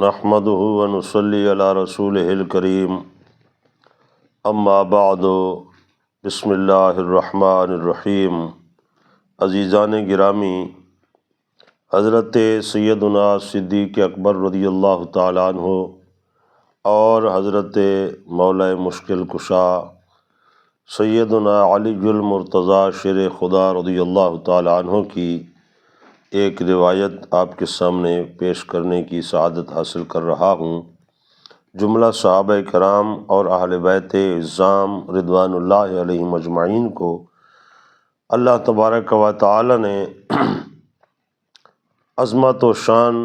نحمده ونصلي على رسوله الكريم اما بعد بسم اللہ الرحمن الرحیم۔ عزیزان گرامی، حضرت سیدنا صدیق اکبر رضی اللہ تعالیٰ عنہ اور حضرت مولا مشکل کشا سیدنا علی المرتضیٰ شیر خدا رضی اللہ تعالیٰ عنہ کی ایک روایت آپ کے سامنے پیش کرنے کی سعادت حاصل کر رہا ہوں۔ جملہ صحابہ کرام اور اہل بیت عظام رضوان اللہ علیہم اجمعین کو اللہ تبارک و تعالی نے عظمت و شان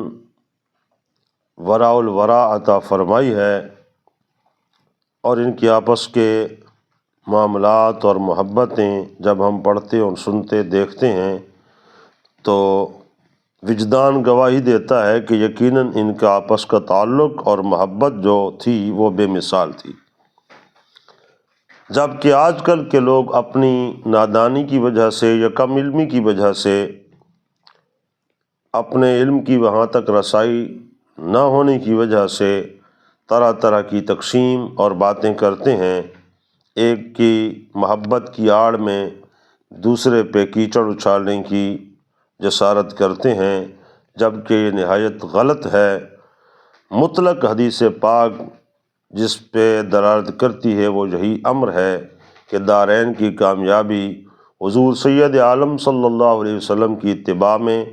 وراء الورا عطا فرمائی ہے، اور ان کی آپس کے معاملات اور محبتیں جب ہم پڑھتے اور سنتے دیکھتے ہیں تو وجدان گواہی دیتا ہے کہ یقیناً ان کا آپس کا تعلق اور محبت جو تھی وہ بے مثال تھی۔ جبکہ آج کل کے لوگ اپنی نادانی کی وجہ سے یا کم علمی کی وجہ سے اپنے علم کی وہاں تک رسائی نہ ہونے کی وجہ سے طرح طرح کی تقسیم اور باتیں کرتے ہیں، ایک کی محبت کی آڑ میں دوسرے پہ کیچڑ اچھالنے کی جسارت کرتے ہیں، جبکہ یہ نہایت غلط ہے۔ مطلق حدیث پاک جس پہ دلالت کرتی ہے وہ یہی امر ہے کہ دارین کی کامیابی حضور سید عالم صلی اللہ علیہ وسلم کی اتباع میں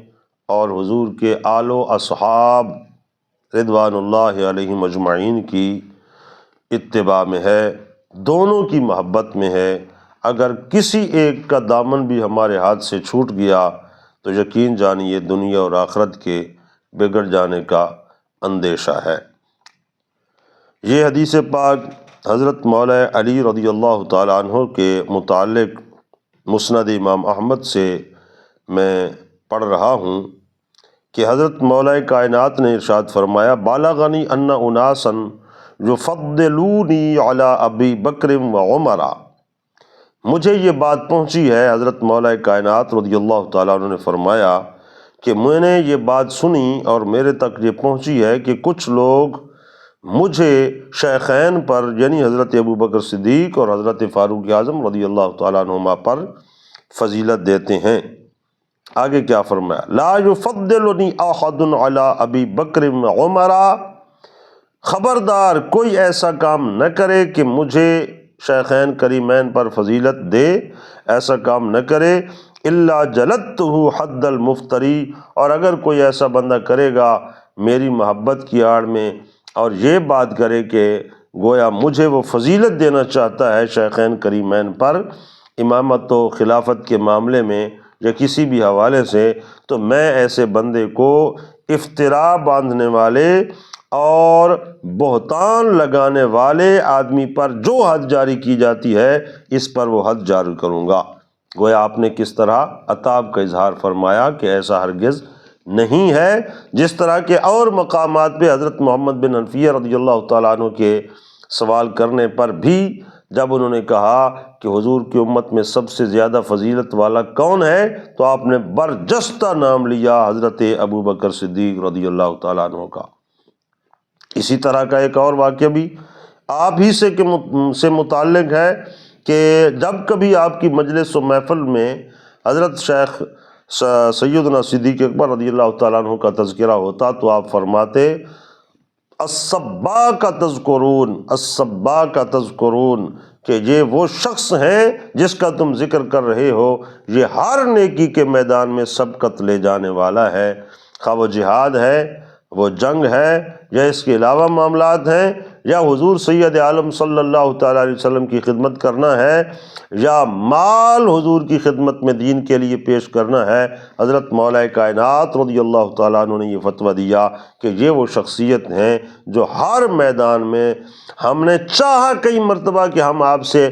اور حضور کے آل و اصحاب رضوان اللہ علیہم اجمعین کی اتباع میں ہے، دونوں کی محبت میں ہے۔ اگر کسی ایک کا دامن بھی ہمارے ہاتھ سے چھوٹ گیا تو یقین جانیے دنیا اور آخرت کے بگڑ جانے کا اندیشہ ہے۔ یہ حدیث پاک حضرت مولا علی رضی اللہ تعالیٰ عنہ کے متعلق مسند امام احمد سے میں پڑھ رہا ہوں کہ حضرت مولا کائنات نے ارشاد فرمایا، بالغنی ان اناسا یفضلونی علی ابی بکر و عمر۔ مجھے یہ بات پہنچی ہے، حضرت مولا کائنات رضی اللہ تعالیٰ عنہ نے فرمایا کہ میں نے یہ بات سنی اور میرے تک یہ پہنچی ہے کہ کچھ لوگ مجھے شیخین پر یعنی حضرت ابو بکر صدیق اور حضرت فاروق اعظم رضی اللہ تعالیٰ عنہما پر فضیلت دیتے ہیں۔ آگے کیا فرمایا، لا یفضلنی احد علی ابی بکر و عمر۔ خبردار کوئی ایسا کام نہ کرے کہ مجھے شیخین کریمین پر فضیلت دے، ایسا کام نہ کرے، الا جلدتہ حد المفتری، اور اگر کوئی ایسا بندہ کرے گا میری محبت کی آڑ میں اور یہ بات کرے کہ گویا مجھے وہ فضیلت دینا چاہتا ہے شیخین کریمین پر امامت و خلافت کے معاملے میں یا کسی بھی حوالے سے، تو میں ایسے بندے کو افتراء باندھنے والے اور بہتان لگانے والے آدمی پر جو حد جاری کی جاتی ہے اس پر وہ حد جاری کروں گا۔ گویا آپ نے کس طرح عتاب کا اظہار فرمایا کہ ایسا ہرگز نہیں ہے، جس طرح کے اور مقامات پہ حضرت محمد بن حنفیہ رضی اللہ تعالیٰ عنہ کے سوال کرنے پر بھی جب انہوں نے کہا کہ حضور کی امت میں سب سے زیادہ فضیلت والا کون ہے تو آپ نے برجستہ نام لیا حضرت ابو بکر صدیق رضی اللہ تعالیٰ عنہ کا۔ اسی طرح کا ایک اور واقعہ بھی آپ ہی سے متعلق ہے کہ جب کبھی آپ کی مجلس و محفل میں حضرت شیخ سیدنا صدیق اکبر رضی اللہ تعالیٰ عنہ کا تذکرہ ہوتا تو آپ فرماتے، الصباح کا تذکرون، الصباح کا تذکرون، کہ یہ وہ شخص ہے جس کا تم ذکر کر رہے ہو، یہ ہر نیکی کے میدان میں سبقت لے جانے والا ہے، خواہ وہ جہاد ہے، وہ جنگ ہے، یا اس کے علاوہ معاملات ہیں، یا حضور سید عالم صلی اللہ تعالیٰ علیہ وسلم کی خدمت کرنا ہے، یا مال حضور کی خدمت میں دین کے لیے پیش کرنا ہے۔ حضرت مولا کائنات رضی اللہ تعالیٰ عنہ نے یہ فتویٰ دیا کہ یہ وہ شخصیت ہیں جو ہر میدان میں ہم نے چاہا کئی مرتبہ کہ ہم آپ سے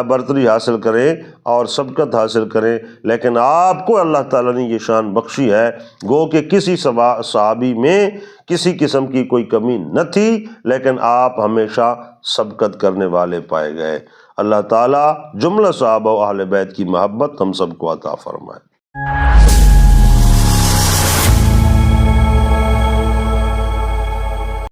برتری حاصل کریں اور سبقت حاصل کریں، لیکن آپ کو اللہ تعالیٰ نے یہ شان بخشی ہے، گو کہ کسی صحابی میں کسی قسم کی کوئی کمی نہ تھی، لیکن آپ ہمیشہ سبقت کرنے والے پائے گئے۔ اللہ تعالیٰ جملہ صحابہ و اہل بیت کی محبت ہم سب کو عطا فرمائے۔